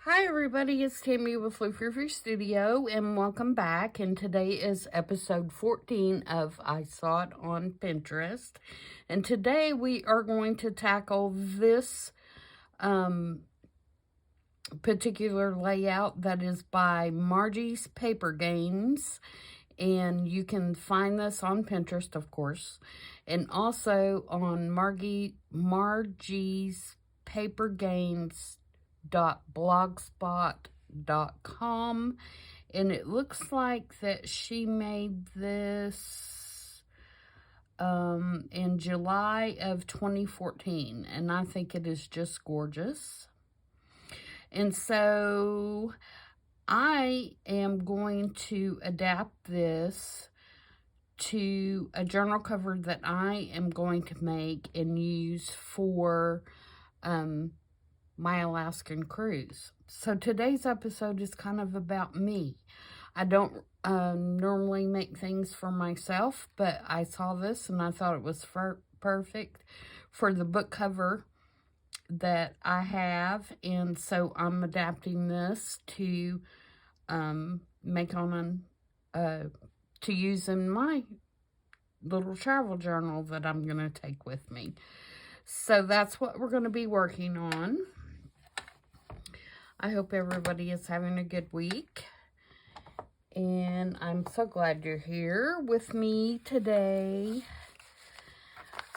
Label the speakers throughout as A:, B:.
A: Hi everybody, it's Tammy with Frou-frou Studio and welcome back. And today is episode 14 of I Saw It on Pinterest. And today we are going to tackle this particular layout that is by Margy's Paper Games. And you can find this on Pinterest, of course, and also on Margy's Paper Games .blogspot.com, and it looks like that she made this in July of 2014, and I think it is just gorgeous. And so I am going to adapt this to a journal cover that I am going to make and use for my Alaskan cruise. So today's episode is kind of about me. I don't normally make things for myself, but I saw this and I thought it was perfect for the book cover that I have, and so I'm adapting this to make on to use in my little travel journal that I'm going to take with me. So that's what we're going to be working on. I hope everybody is having a good week, and I'm so glad you're here with me today.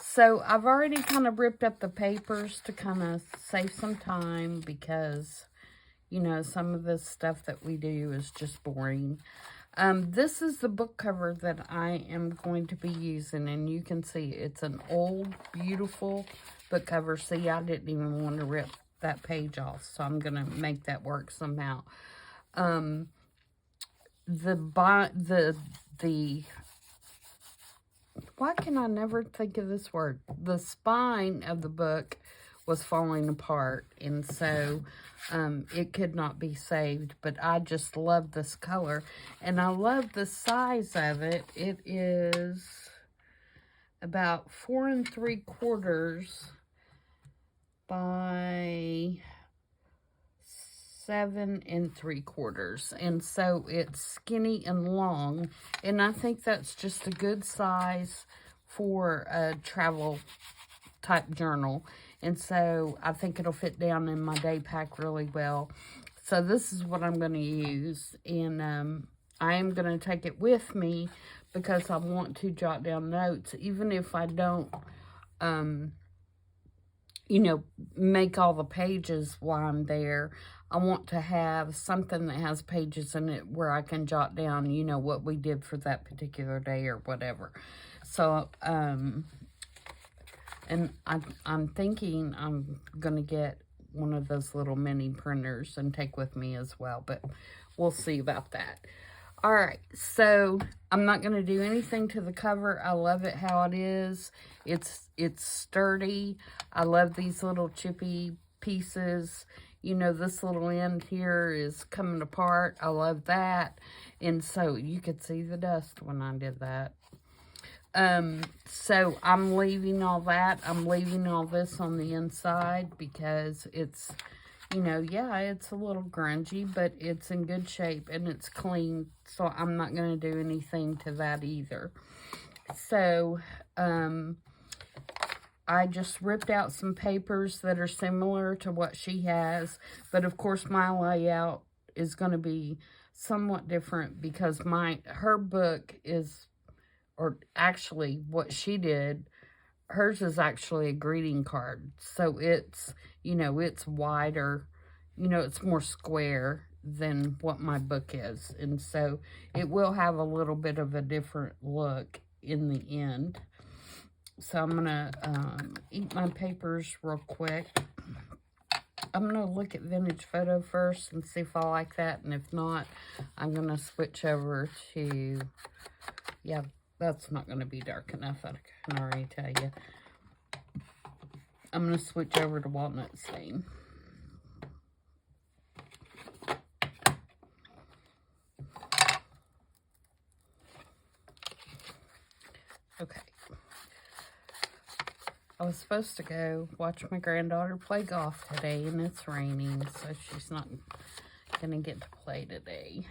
A: So I've already kind of ripped up the papers to kind of save some time because, you know, some of this stuff that we do is just boring. This is the book cover that I am going to be using, and you can see it's an old, beautiful book cover. See, I didn't even want to rip that page off, so I'm gonna make that work somehow. Why can I never think of this word? The spine of the book was falling apart, and so it could not be saved, but I just love this color, and I love the size of it. It is about 4 3/4 by 7 3/4, and so it's skinny and long, and I think that's just a good size for a travel type journal, and so I think it'll fit down in my day pack really well. So this is what I'm going to use, and I am going to take it with me because I want to jot down notes, even if I don't you know, make all the pages while I'm there. I want to have something that has pages in it where I can jot down, you know, what we did for that particular day or whatever. So, and I'm thinking I'm going to get one of those little mini printers and take with me as well, but we'll see about that. All right, so I'm not going to do anything to the cover. I love it how it is. It's sturdy. I love these little chippy pieces. You know, this little end here is coming apart. I love that. And so you could see the dust when I did that. So I'm leaving all that. I'm leaving all this on the inside because it's, you know, yeah, it's a little grungy, but it's in good shape and it's clean. So I'm not going to do anything to that either. So, I just ripped out some papers that are similar to what she has. But of course, my layout is going to be somewhat different because her book is, or actually what she did, hers is actually a greeting card. So it's, you know, it's wider, you know, it's more square than what my book is. And so it will have a little bit of a different look in the end. So I'm going to eat my papers real quick. I'm going to look at Vintage Photo first and see if I like that. And if not, I'm going to switch over to, yeah, that's not going to be dark enough. I can already tell you. I'm going to switch over to Walnut Stain. Okay. I was supposed to go watch my granddaughter play golf today, and it's raining, so she's not gonna get to play today.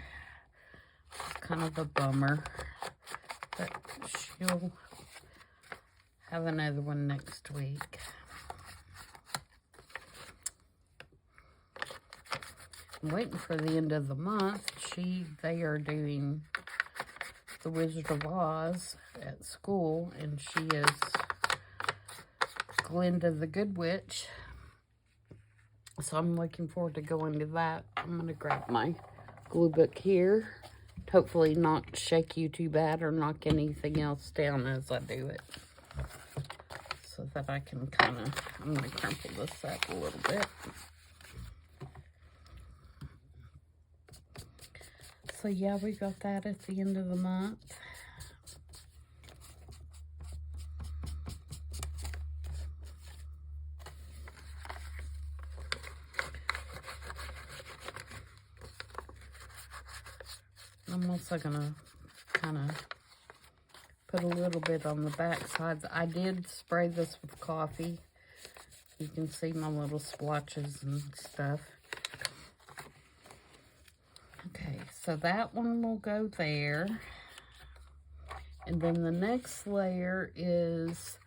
A: It's kind of a bummer, but she'll have another one next week. I'm waiting for the end of the month. They are doing The Wizard of Oz at school, and she is Glinda the Good Witch. So I'm looking forward to going to that. I'm going to grab my glue book here. Hopefully not shake you too bad or knock anything else down as I do it. So that I can I'm going to crumple this up a little bit. So yeah, we got that at the end of the month. I'm also gonna kind of put a little bit on the back sides. I did spray this with coffee. You can see my little splotches and stuff. Okay, so that one will go there. And then the next layer is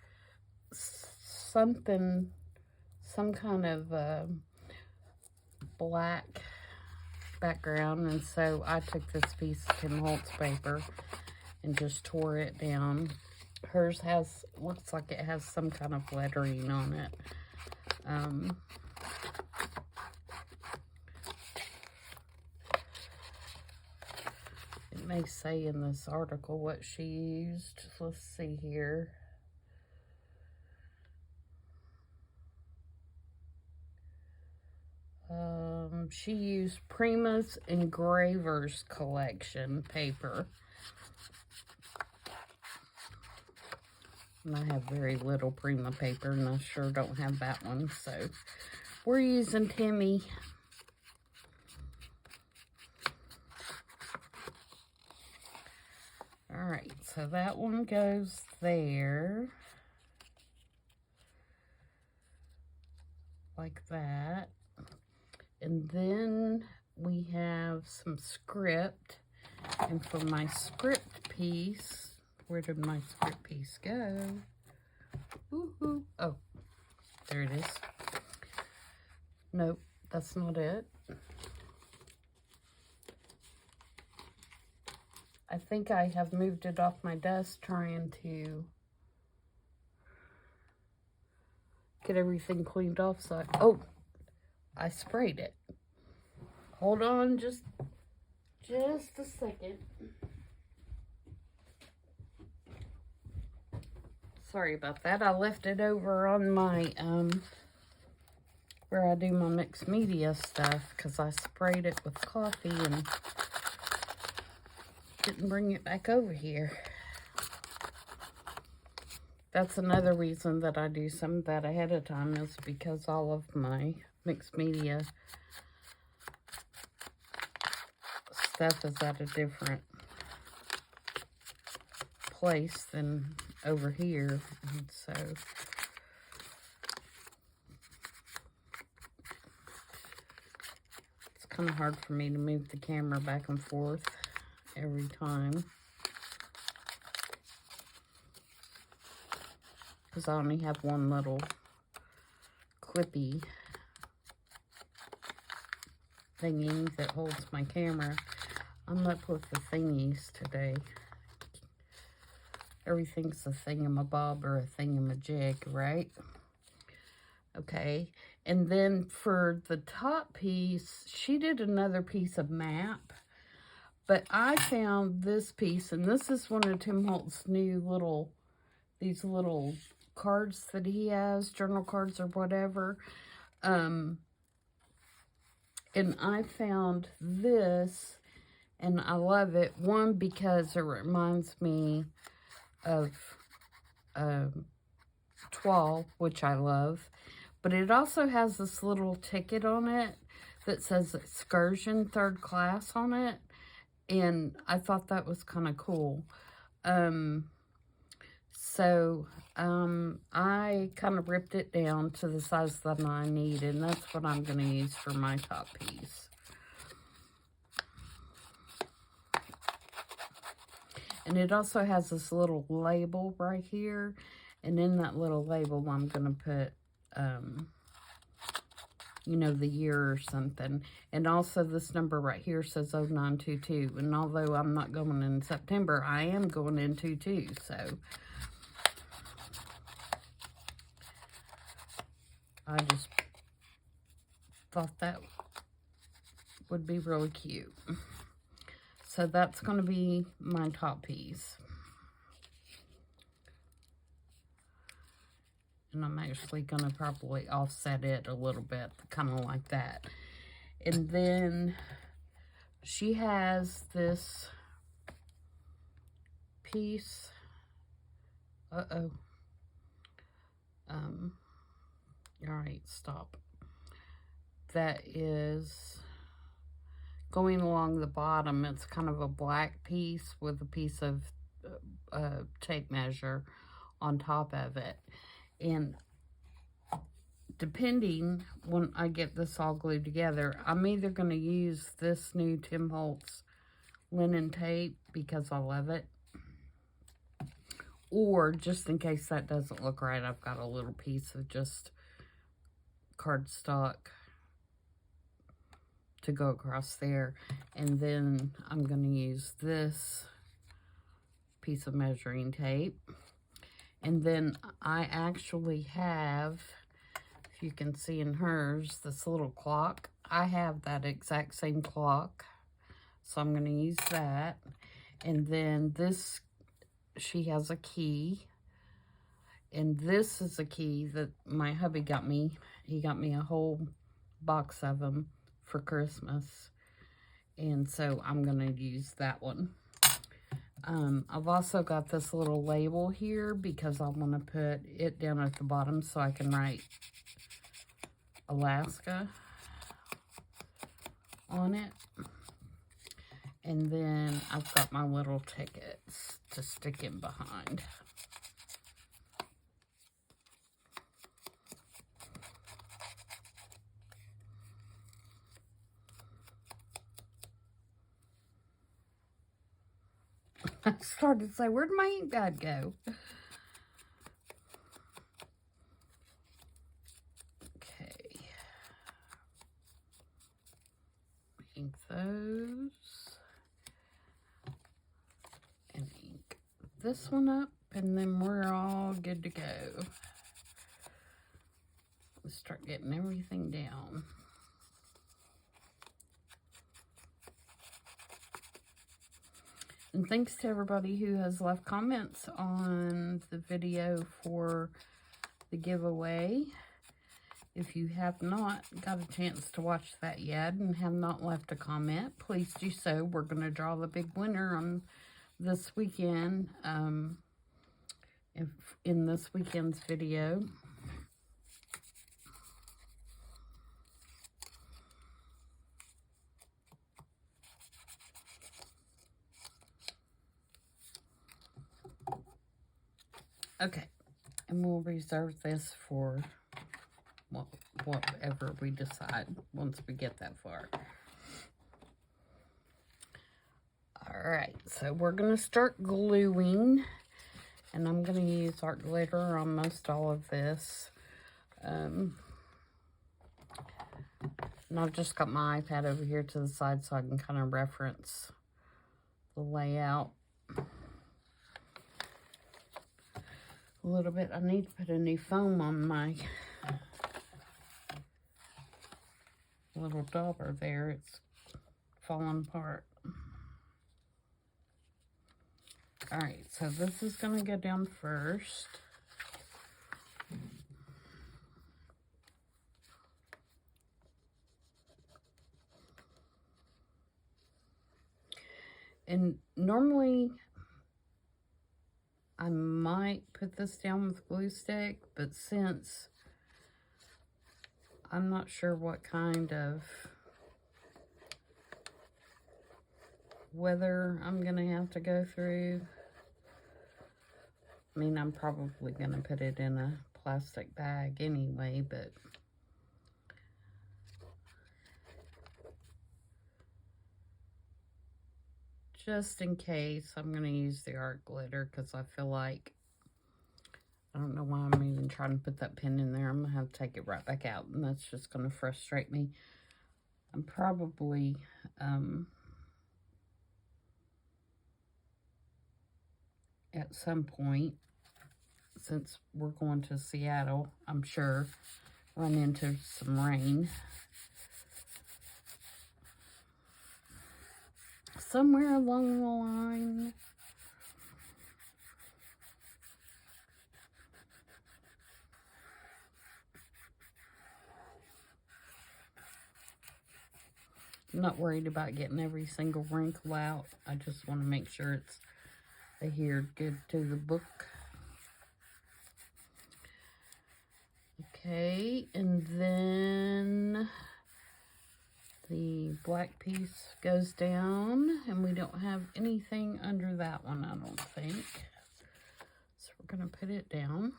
A: some kind of black background. And so I took this piece of Tim Holtz paper and just tore it down. Hers looks like it has some kind of lettering on it. It may say in this article what she used. Let's see here. She used Prima's Engravers Collection paper. And I have very little Prima paper, and I sure don't have that one, so we're using Timmy. Alright, so that one goes there. Like that. And then we have some script. And for my script piece, where did my script piece go? Woohoo! Oh, there it is. Nope, that's not it. I think I have moved it off my desk trying to get everything cleaned off. So I sprayed it. Hold on just a second. Sorry about that. I left it over on my, where I do my mixed media stuff, because I sprayed it with coffee and didn't bring it back over here. That's another reason that I do some of that ahead of time, is because all of my mixed media stuff is at a different place than over here, and so it's kind of hard for me to move the camera back and forth every time, because I only have one little clippy thingy that holds my camera. I'm up with the thingies today. Everything's a thingamabob or a thingamajig, right? Okay, and then for the top piece, she did another piece of map. But I found this piece, and this is one of Tim Holtz's new these little cards that he has, journal cards or whatever. And I found this, and I love it. One, because it reminds me of Twal, which I love. But it also has this little ticket on it that says Excursion 3rd Class on it. And I thought that was kind of cool. So, I kind of ripped it down to the size that I need, and that's what I'm going to use for my top piece. And it also has this little label right here, and in that little label, I'm going to put, you know, the year or something. And also this number right here says 0922. And although I'm not going in September, I am going in 22. So I just thought that would be really cute. So that's going to be my top piece. And I'm actually going to probably offset it a little bit, kind of like that. And then she has this piece. Uh-oh. All right, stop. That is going along the bottom. It's kind of a black piece with a piece of tape measure on top of it. And depending when I get this all glued together, I'm either going to use this new Tim Holtz linen tape because I love it, or just in case that doesn't look right, I've got a little piece of just cardstock to go across there. And then I'm going to use this piece of measuring tape. And then I actually have, if you can see in hers, this little clock. I have that exact same clock, so I'm going to use that. And then this, she has a key. And this is a key that my hubby got me. He got me a whole box of them for Christmas. And so I'm going to use that one. I've also got this little label here because I want to put it down at the bottom so I can write Alaska on it. And then I've got my little tickets to stick in behind. I started to say, where'd my ink pad go? Okay. Ink those. And ink this one up, and then we're all good to go. Let's start getting everything down. And thanks to everybody who has left comments on the video for the giveaway. If you have not got a chance to watch that yet and have not left a comment, please do so. We're going to draw the big winner on this weekend, in this weekend's video. Okay, and we'll reserve this for whatever we decide once we get that far. All right, so we're going to start gluing, and I'm going to use art glitter on most all of this. And I've just got my iPad over here to the side so I can kind of reference the layout a little bit. I need to put a new foam on my little dauber there. It's falling apart. All right, so this is going to go down first. And normally I might put this down with glue stick, but since I'm not sure what kind of weather I'm going to have to go through, I mean, I'm probably going to put it in a plastic bag anyway, but just in case, I'm going to use the art glitter because I feel like, I don't know why I'm even trying to put that pin in there. I'm going to have to take it right back out, and that's just going to frustrate me. I'm probably, at some point, since we're going to Seattle, I'm sure, run into some rain. Somewhere along the line. I'm not worried about getting every single wrinkle out. I just want to make sure it's adhered good to the book. Okay, and then the black piece goes down, and we don't have anything under that one, I don't think. So we're going to put it down.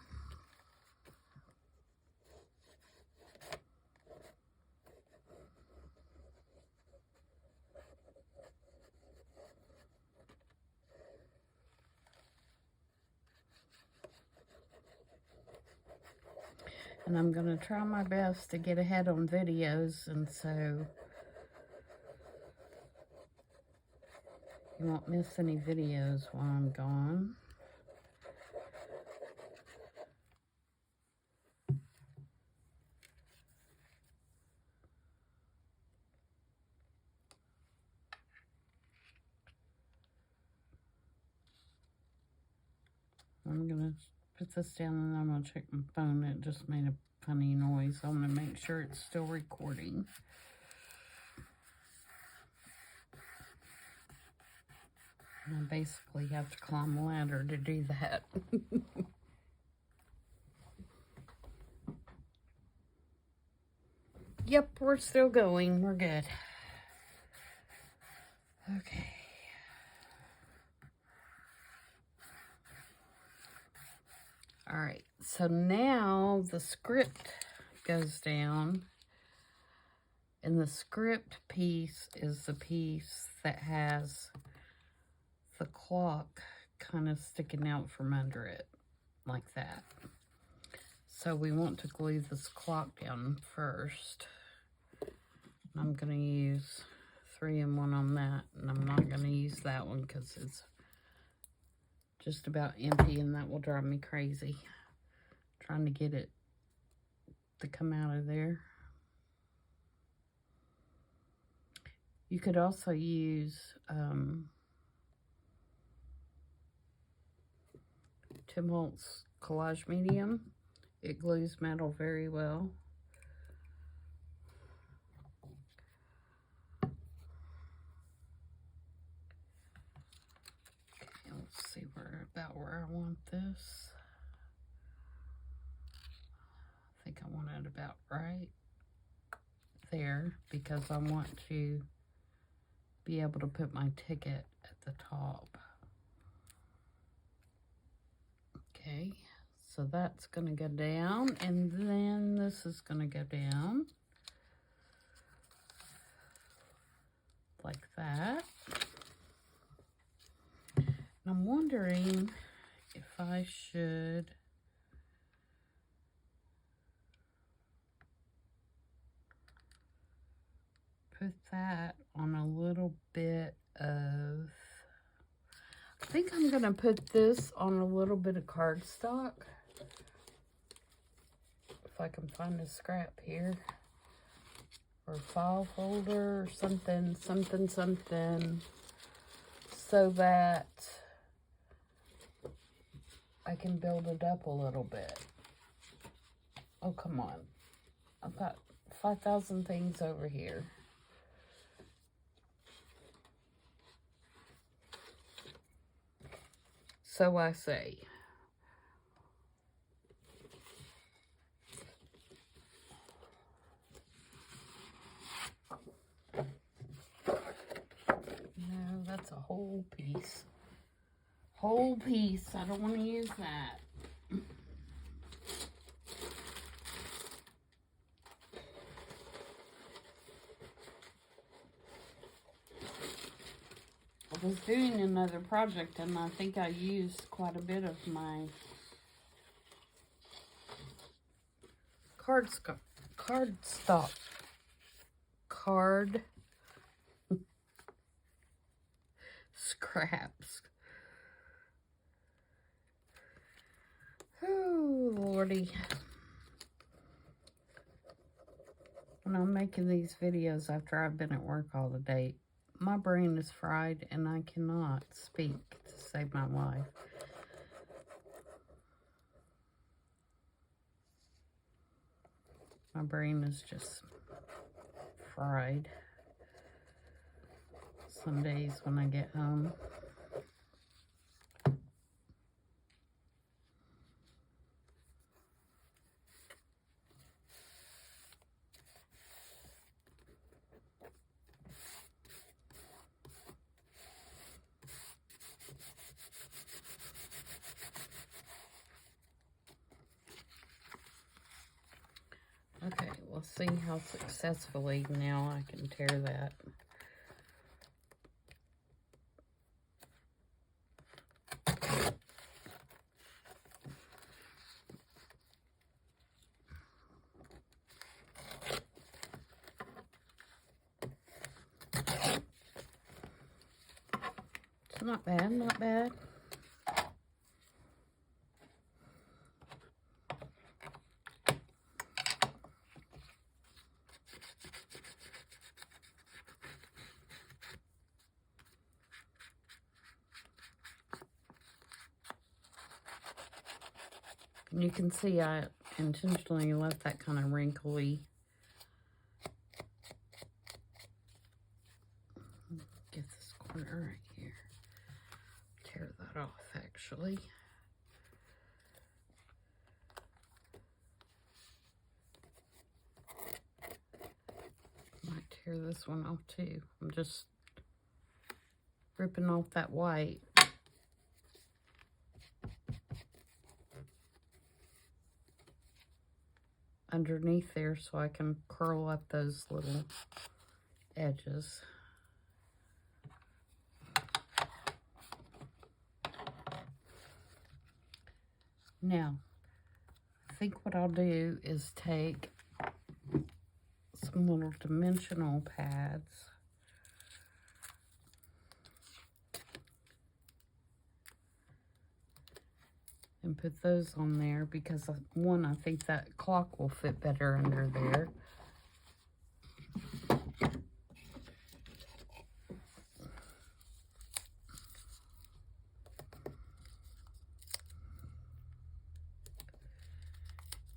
A: And I'm going to try my best to get ahead on videos, and so you won't miss any videos while I'm gone. I'm going to put this down, and I'm going to check my phone. It just made a funny noise. I'm going to make sure it's still recording. And I basically have to climb a ladder to do that. Yep, we're still going. We're good. Okay. All right, so now the script goes down, and the script piece is the piece that has the clock kind of sticking out from under it, like that. So we want to glue this clock down first. I'm going to use 3-in-1 on that, and I'm not going to use that one because it's just about empty, and that will drive me crazy trying to get it to come out of there. You could also use Tim Holtz Collage Medium. It glues metal very well. Okay, let's see about where I want this. I think I want it about right there because I want to be able to put my ticket at the top. Okay, so that's going to go down, and then this is going to go down like that. And I'm wondering if I should put that on a little bit of, I think I'm going to put this on a little bit of cardstock. If I can find a scrap here. Or a file folder or something, so that I can build it up a little bit. Oh, come on. I've got 5,000 things over here. So I say. No, that's a whole piece. whole piece. I don't want to use that. I was doing another project and I think I used quite a bit of my card scraps. Oh, Lordy. When I'm making these videos after I've been at work all the day, my brain is fried and I cannot speak to save my life. My brain is just fried some days when I get home. Okay, we'll see how successfully now I can tear that. It's not bad, not bad. And you can see I intentionally left that kind of wrinkly. Get this corner right here. Tear that off, actually. Might tear this one off too. I'm just ripping off that white. Underneath there so I can curl up those little edges. Now, I think what I'll do is take some little dimensional pads and put those on there because, one, I think that clock will fit better under there.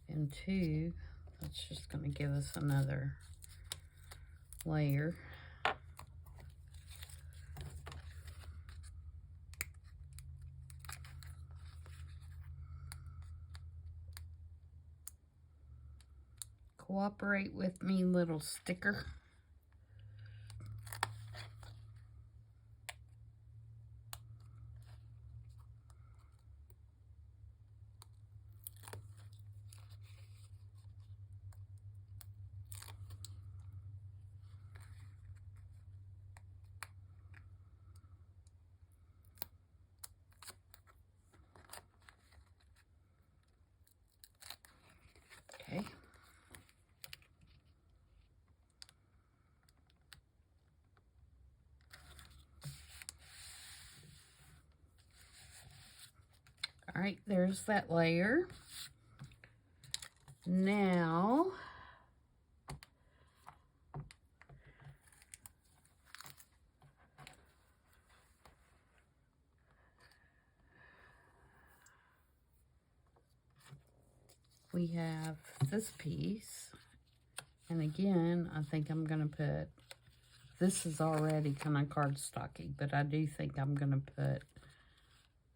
A: And two, that's just going to give us another layer. Cooperate with me, little sticker. Okay. All right, there's that layer. Now, we have this piece. And again, I think I'm going to put, this is already kind of cardstocky, but I do think I'm going to put,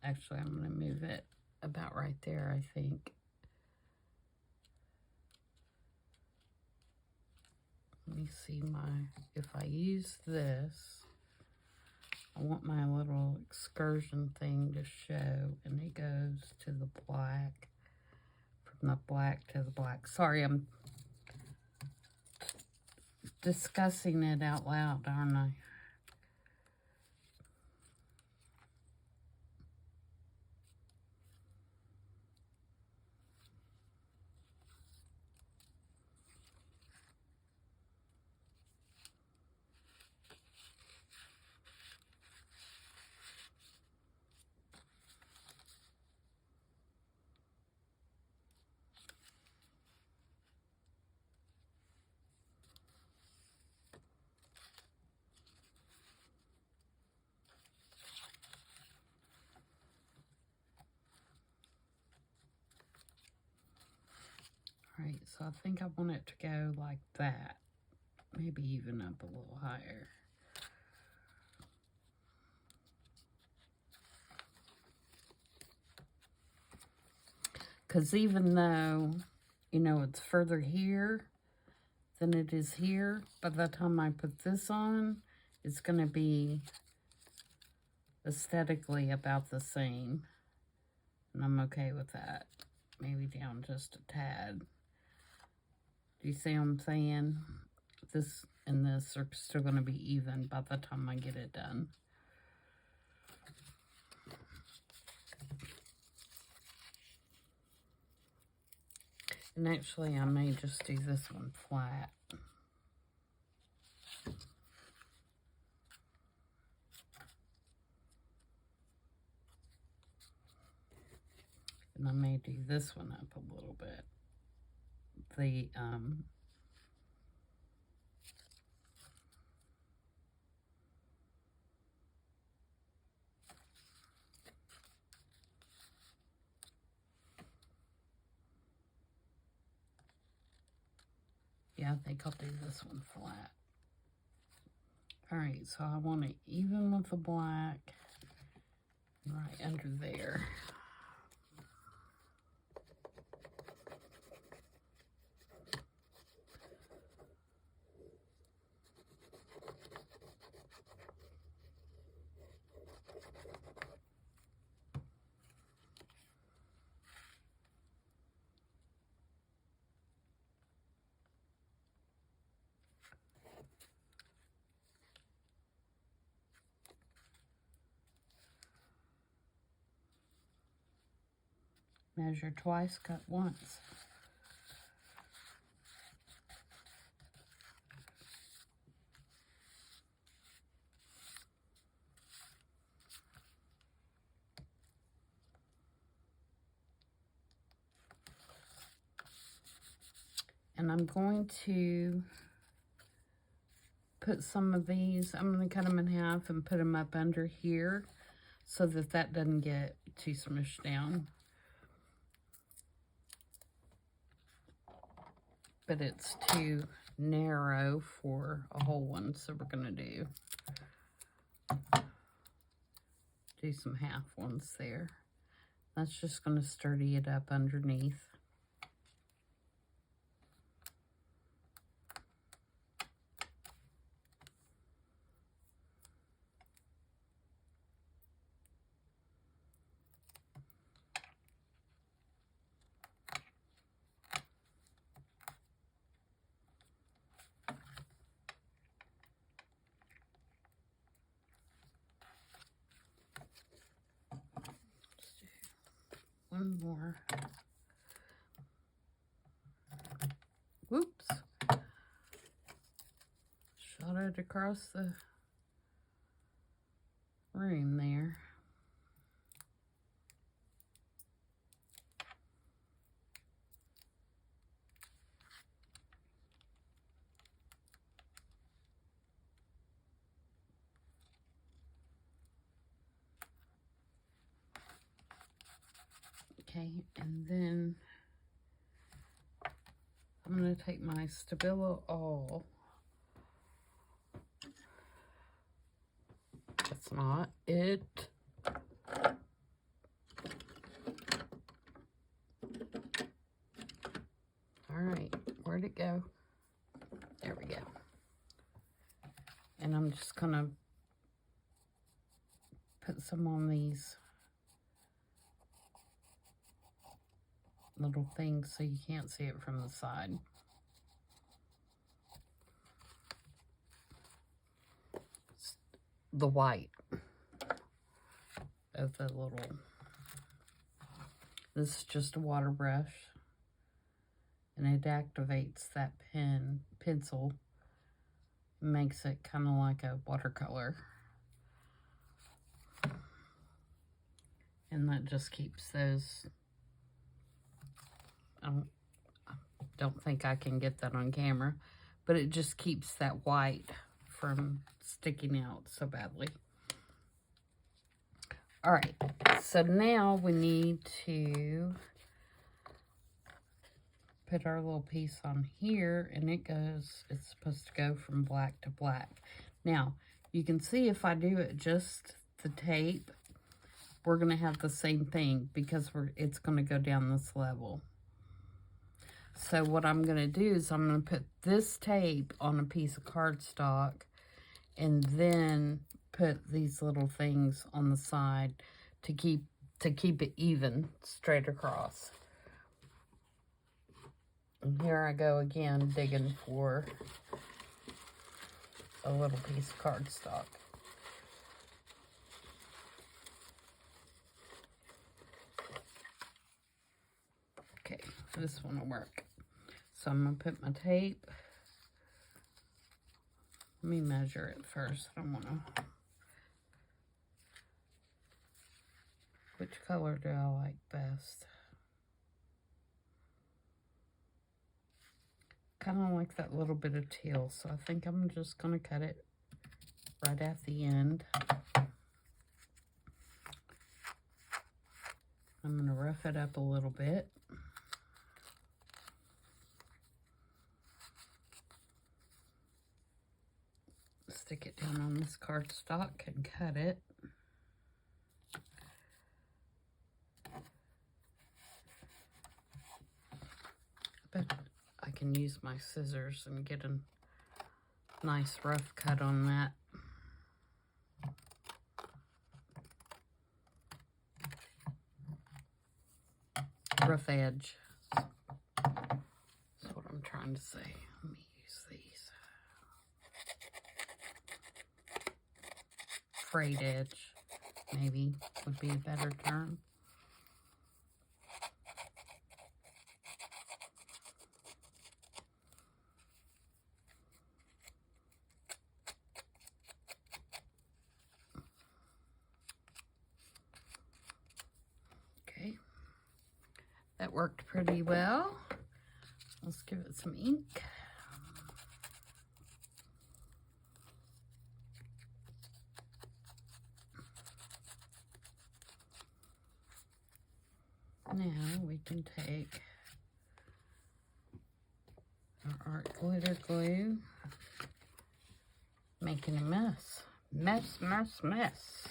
A: actually I'm going to move it about right there, I think. Let me see if I use this, I want my little excursion thing to show, and it goes to the black, from the black to the black. Sorry, I'm discussing it out loud, aren't I? Alright, so I think I want it to go like that. Maybe even up a little higher. Because even though, you know, it's further here than it is here, by the time I put this on, it's going to be aesthetically about the same. And I'm okay with that. Maybe down just a tad. Do you see what I'm saying? This and this are still going to be even by the time I get it done. And actually, I may just do this one flat. And I may do this one up a little bit. Yeah, I think I'll do this one flat. Alright, so I want it even with the black right under there. Measure twice, cut once. And I'm going to put some of these, I'm going to cut them in half and put them up under here so that that doesn't get too smushed down. But it's too narrow for a whole one, so we're going to do some half ones there. That's just going to sturdy it up underneath. One more. Whoops. Shot it across the room there. Okay, and then I'm going to take my Stabilo All. That's not it. Alright, where'd it go? There we go. And I'm just going to put some on these little things so you can't see it from the side. The white of the little, this is just a water brush, and it activates that pencil, makes it kind of like a watercolor, and that just keeps those, I don't think I can get that on camera, but it just keeps that white from sticking out so badly. All right, so now we need to put our little piece on here, and it's supposed to go from black to black. Now, you can see if I do it just the tape, we're gonna have the same thing because it's gonna go down this level. So what I'm gonna do is I'm gonna put this tape on a piece of cardstock and then put these little things on the side to keep it even straight across. And here I go again digging for a little piece of cardstock. Okay, this one will work. So I'm gonna put my tape. Let me measure it first. I don't wanna. Which color do I like best? Kind of like that little bit of teal, so I think I'm just gonna cut it right at the end. I'm gonna rough it up a little bit. Stick it down on this cardstock and cut it. But I can use my scissors and get a nice rough cut on that. Rough edge. That's what I'm trying to say. Let me use these. Frayed edge, maybe, would be a better term. Okay, that worked pretty well. Let's give it some ink. Now we can take our art glitter glue, making a mess. Mess, mess, mess.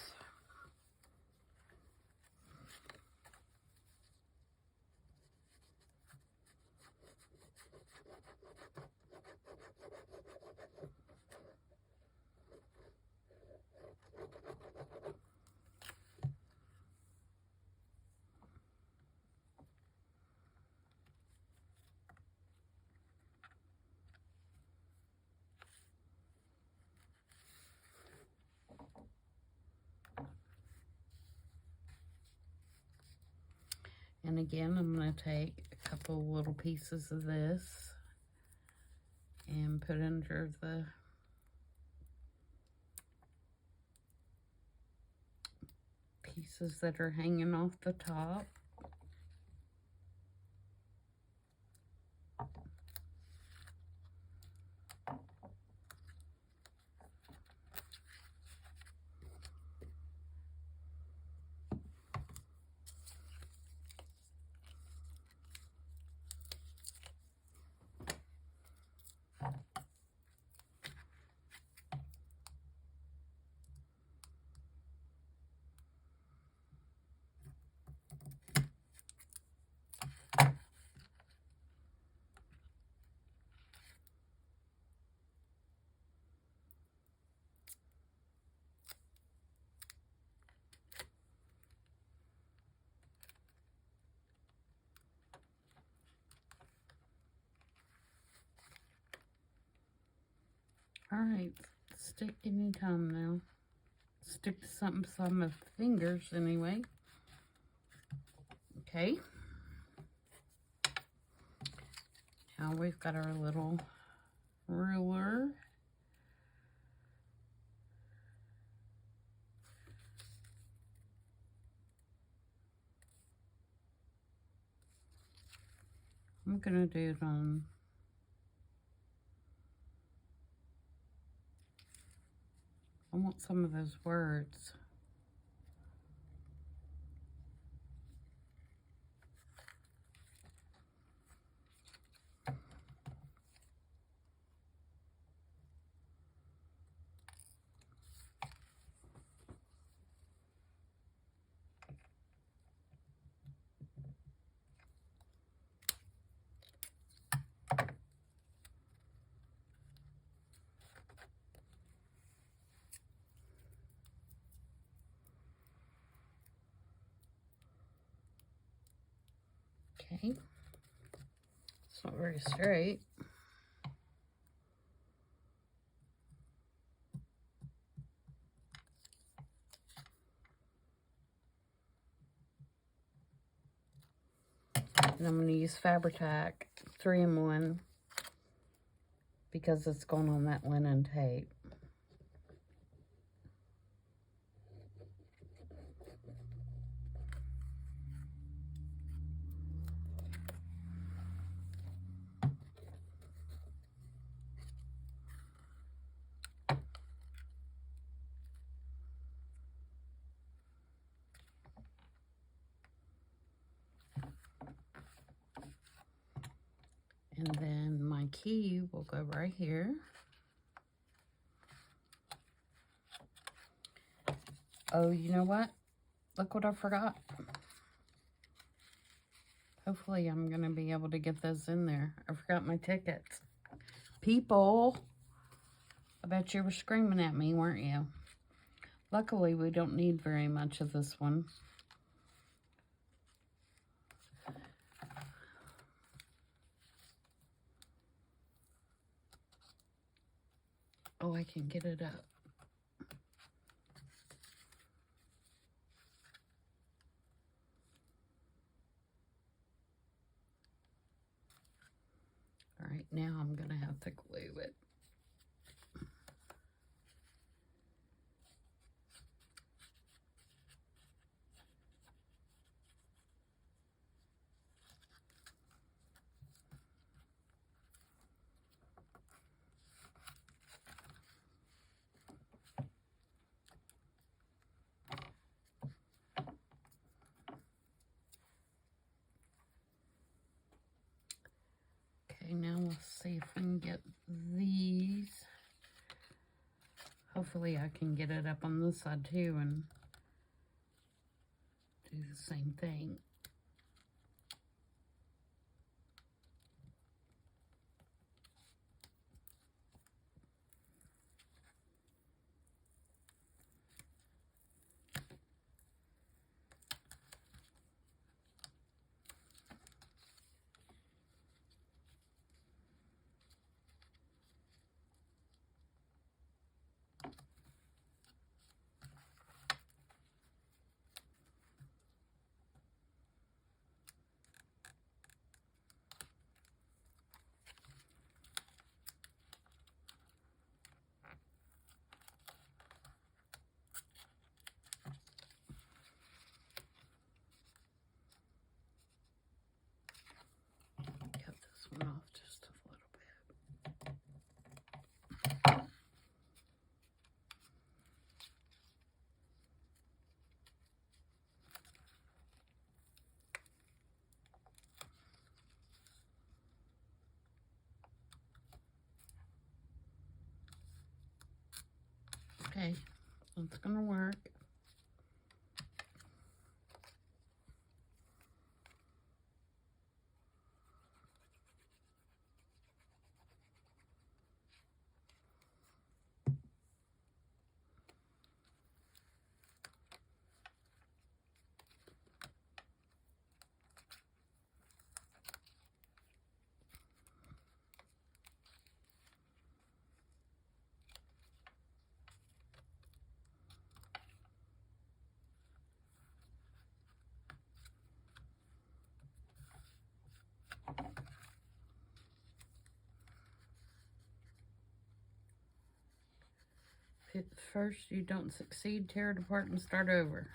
A: And again, I'm going to take a couple little pieces of this and put under the pieces that are hanging off the top. Alright, stick anytime now. Stick to something on my fingers anyway. Okay. Now we've got our little ruler. I'm gonna do it on I want some of those words. Okay. It's not very straight. And I'm going to use Fabri-Tac 3-in-1 because it's going on that linen tape. And then my key will go right here. Oh, you know what? Look what I forgot. Hopefully I'm going to be able to get those in there. I forgot my tickets. People, I bet you were screaming at me, weren't you? Luckily, we don't need very much of this one. Oh, I can get it up. All right, now I'm going to have to glue it. Okay, now let's see if we can get these. Hopefully I can get it up on this side too and do the same thing. Cut this one off just a little bit. Okay, that's gonna work. first you don't succeed, tear it apart and start over.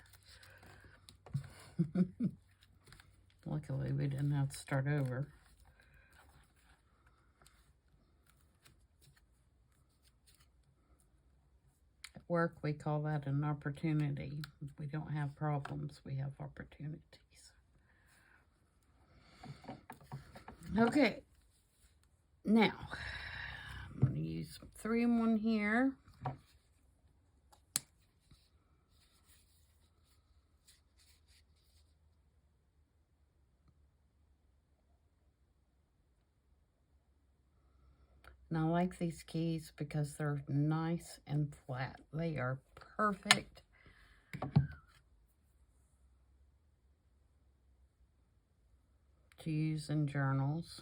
A: Luckily, we didn't have to start over. At work, we call that an opportunity. We don't have problems, we have opportunities. Okay, now, I'm going to use 3-in-1 here. And I like these keys because they're nice and flat. They are perfect to use in journals.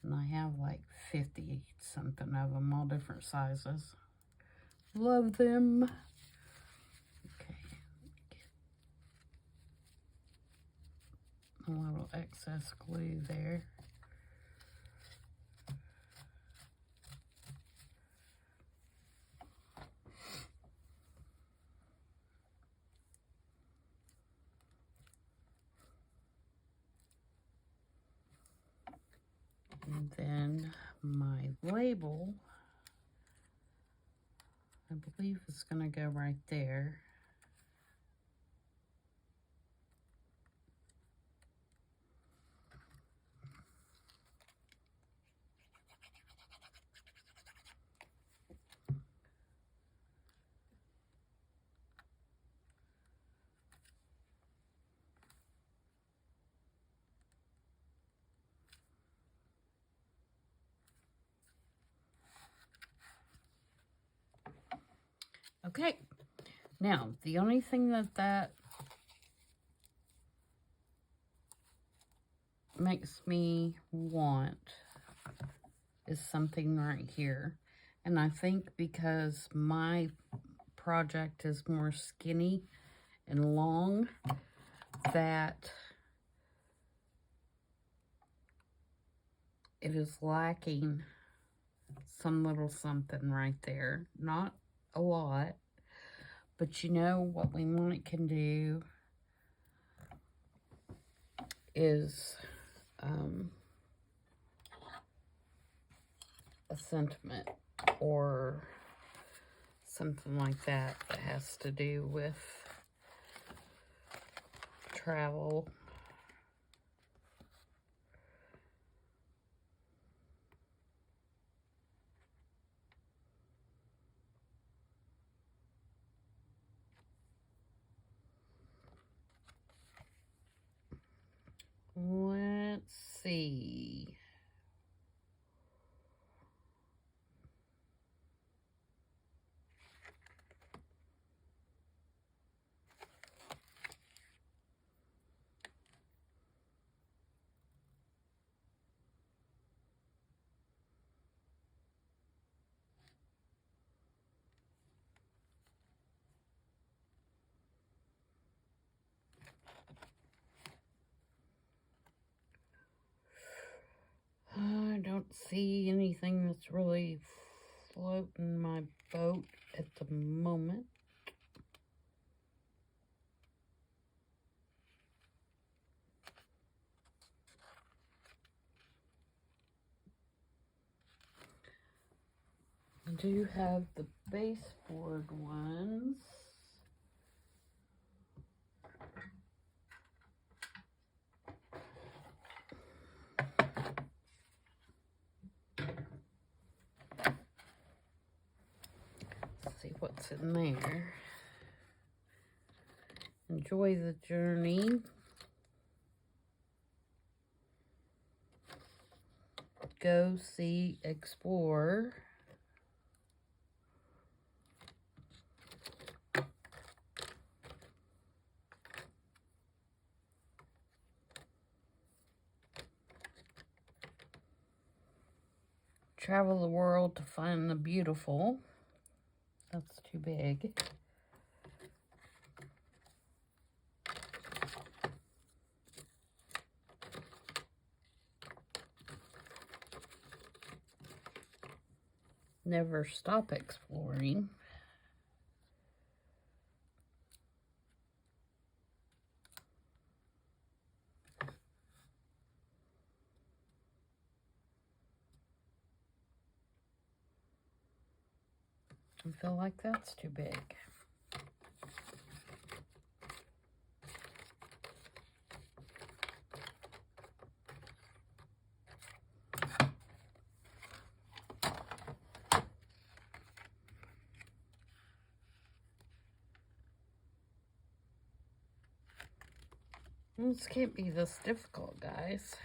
A: And I have like 50 something of them, all different sizes. Love them. Okay. A little excess glue there. And then my label, I believe is going to go right there. Okay, now the only thing that makes me want is something right here. And I think because my project is more skinny and long, that it is lacking some little something right there. Not a lot, but you know what we might can do is a sentiment or something like that that has to do with travel. Let's see. I don't see anything that's really floating my boat at the moment. I do have the baseboard ones. Let's see what's in there. Enjoy the journey. Go see, explore. Travel the world to find the beautiful. That's too big. never stop exploring. I feel like that's too big. This can't be this difficult, guys.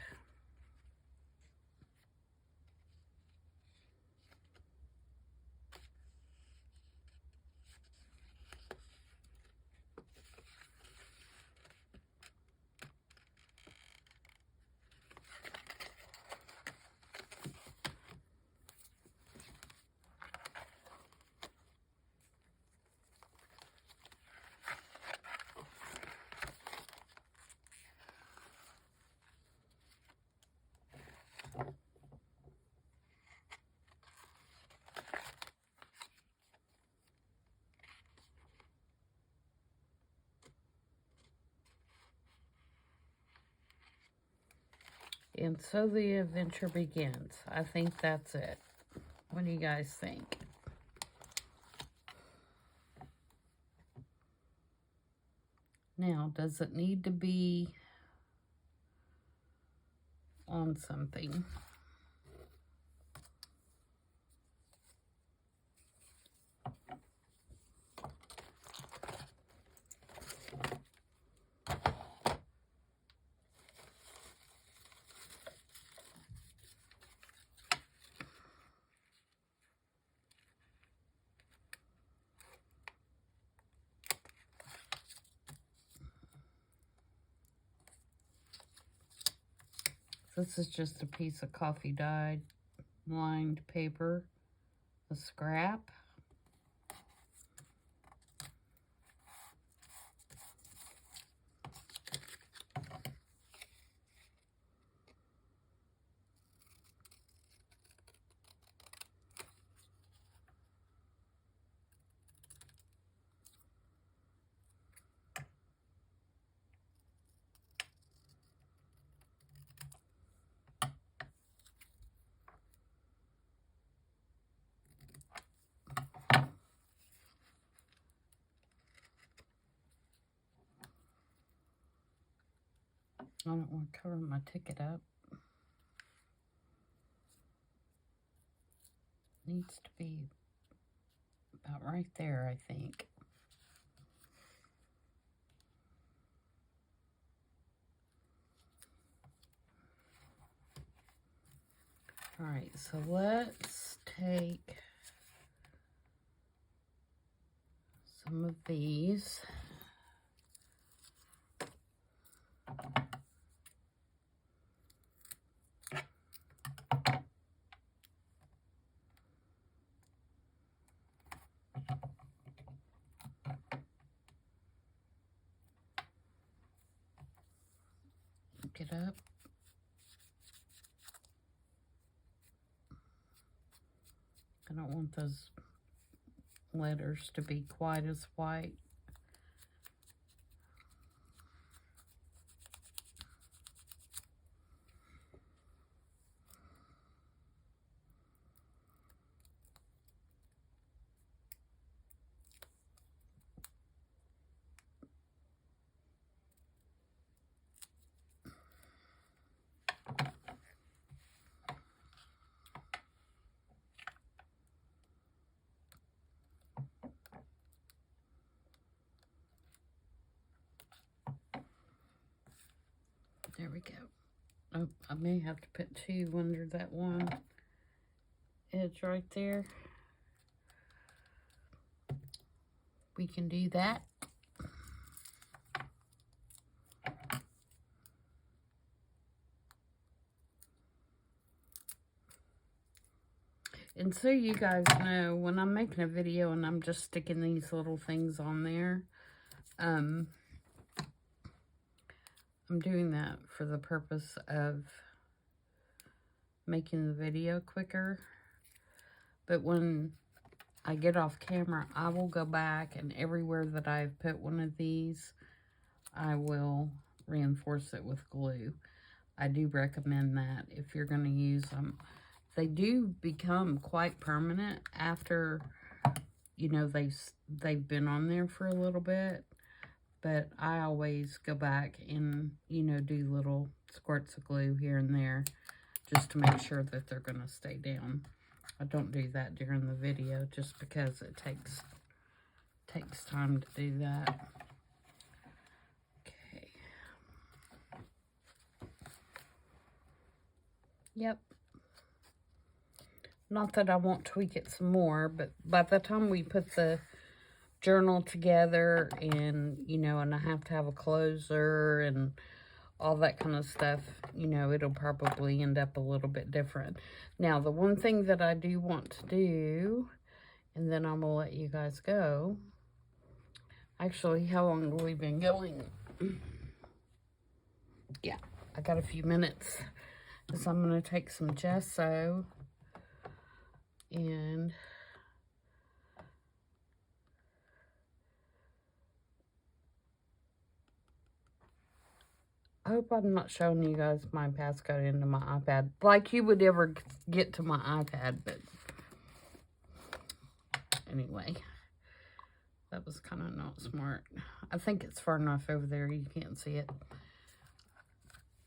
A: And so the adventure begins. I think that's it. What do you guys think? Now, does it need to be on something? This is just a piece of coffee dyed lined paper, a scrap. I don't want to cover my ticket up. Needs to be about right there, I think. All right, so let's take some of these. Get up. I don't want those letters to be quite as white. There we go. Oh, I may have to put two under that one edge right there. We can do that. And so you guys know, when I'm making a video and I'm just sticking these little things on there, I'm doing that for the purpose of making the video quicker. But when I get off camera, I will go back, and everywhere that I've put one of these, I will reinforce it with glue. I do recommend that if you're going to use them. They do become quite permanent after, you know, they've been on there for a little bit. But I always go back and, you know, do little squirts of glue here and there just to make sure that they're going to stay down. I don't do that during the video just because it takes time to do that. Okay. Yep. Not that I won't tweak it some more, but by the time we put the journal together and, you know, and I have to have a closer and all that kind of stuff, you know, it'll probably end up a little bit different. Now, the one thing that I do want to do, and then I'm going to let you guys go. Actually, how long have we been going? Yeah, I got a few minutes. So I'm going to take some gesso and I hope I'm not showing you guys my passcode into my iPad like you would ever get to my iPad, but anyway, that was kind of not smart. I think it's far enough over there you can't see it.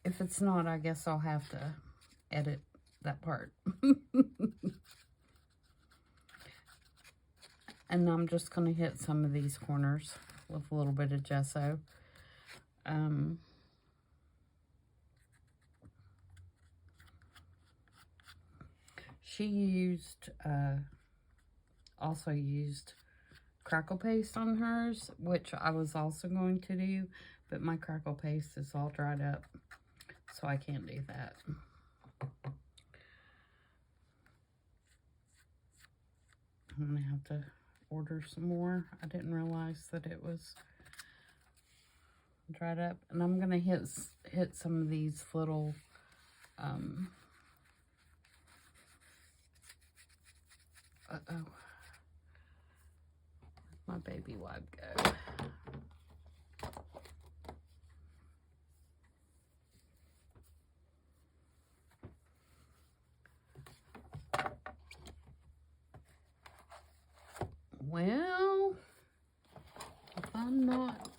A: If it's not, I guess I'll have to edit that part. And I'm just going to hit some of these corners with a little bit of gesso. She also used crackle paste on hers, which I was also going to do, but my crackle paste is all dried up, so I can't do that. I'm going to have to order some more. I didn't realize that it was dried up. And I'm going to hit some of these little uh-oh. Where'd my baby wipe go? Well, if I'm not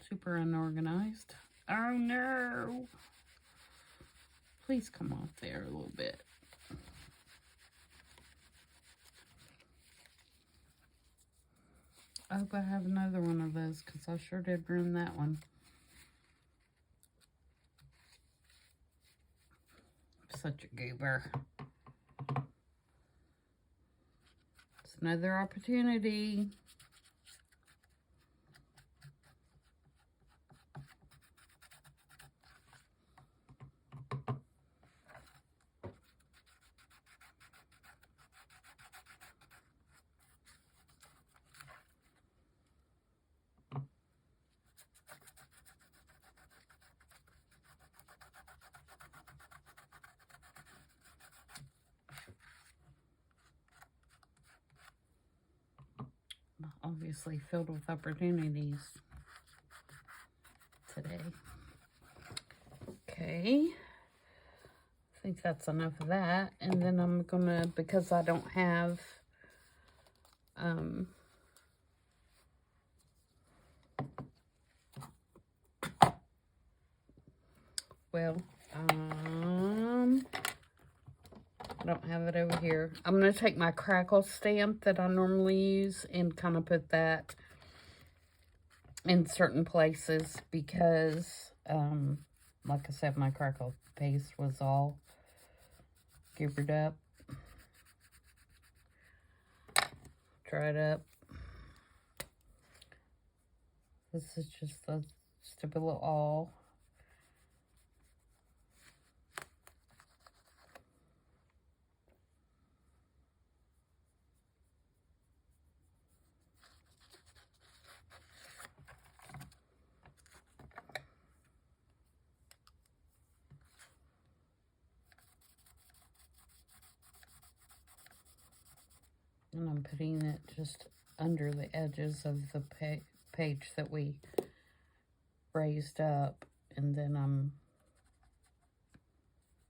A: super unorganized. Oh no! Please come off there a little bit. I hope I have another one of those because I sure did ruin that one. Such a goober. It's another opportunity. Obviously filled with opportunities today. Okay. I think that's enough of that. And then I'm gonna, because I don't have I don't have it over here. I'm going to take my crackle stamp that I normally use and kind of put that in certain places because, like I said, my crackle paste was all gibbered up, dried up. This is just a stipple all. And I'm putting it just under the edges of the page that we raised up. And then I'm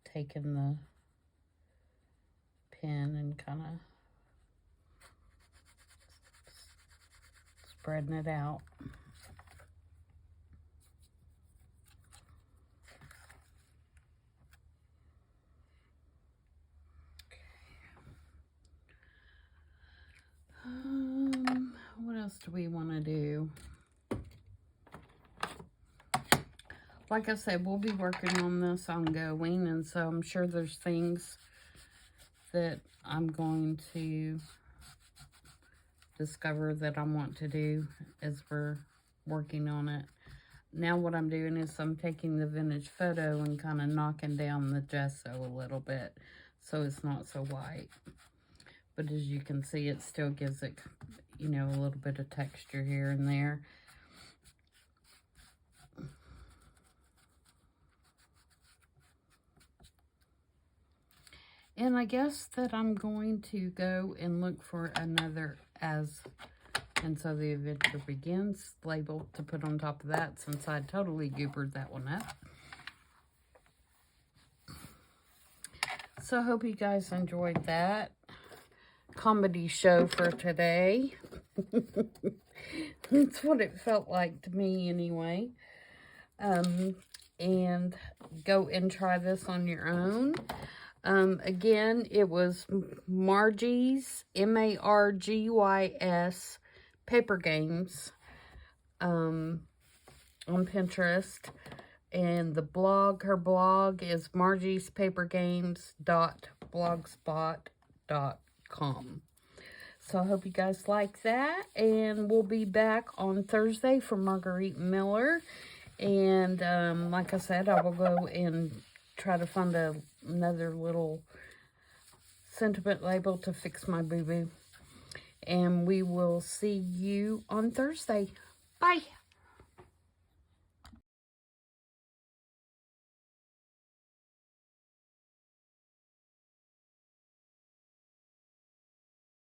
A: taking the pen and kind of spreading it out. What else do we want to do? Like I said, we'll be working on this ongoing, and so I'm sure there's things that I'm going to discover that I want to do as we're working on it. Now what I'm doing is I'm taking the vintage photo and kind of knocking down the gesso a little bit so it's not so white. But as you can see, it still gives it, you know, a little bit of texture here and there. And I guess that I'm going to go and look for another and so the adventure begins label to put on top of that, since I totally goobered that one up. So I hope you guys enjoyed that comedy show for today. That's what it felt like to me anyway. And go and try this on your own. Again, it was Margy's, M-A-R-G-Y-S, Paper Games, on Pinterest. And the blog, her blog is margyspapergames.blogspot.com. So I hope you guys like that. And we'll be back on Thursday for Marguerite Miller. And like I said, I will go and try to find another little sentiment label to fix my boo-boo. And we will see you on Thursday. Bye.